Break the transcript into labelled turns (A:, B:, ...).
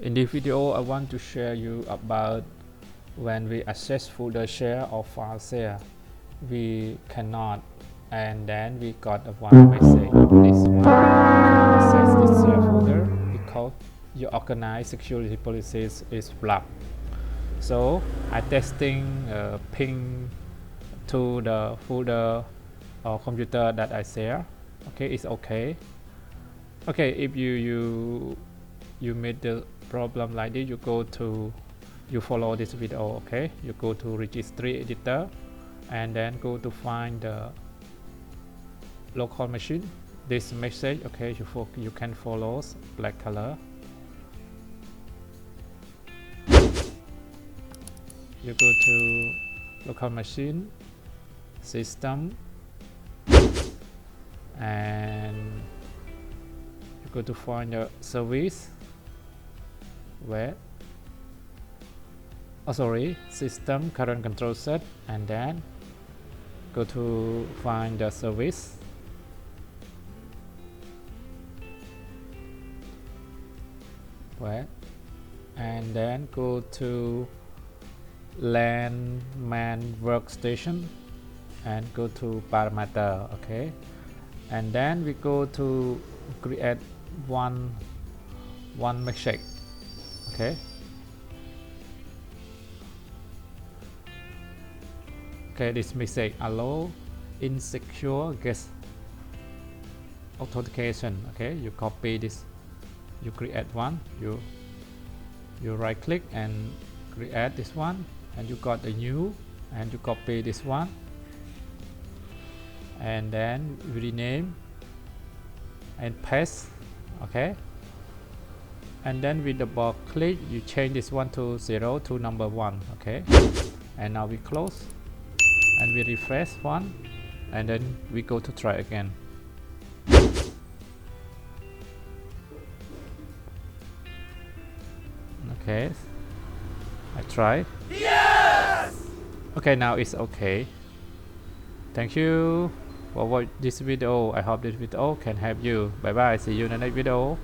A: In this video, I want to share you about when we access folder share or file share, we cannot, and then we got a one message. This one access this share folder because your organized security policies is blocked. So I testing ping to the folder or computer that I share. Okay, it's okay. Okay, if you made the problem like this, you follow this video. Okay, you go to registry editor and then go to find the local machine. This message, okay, you can follow black color. You go to local machine, system, and you go to find the service. Where system current control set, and then go to find the service. Where and then go to LAN man workstation and go to parameter. Okay, and then we go to create one message. Okay, this message allow insecure guest authentication. Okay, you copy this, you create one, you right click and create this one, and you got a new, and you copy this one, and then you rename and paste. Okay, and then with double click you change this one to 0 to number 1. Okay, and now we close and we refresh one, and then we go to try again. Okay, I try. Yes! Okay, now it's okay. Thank you for watching this video. I hope this video can help you. Bye bye, see you in the next video.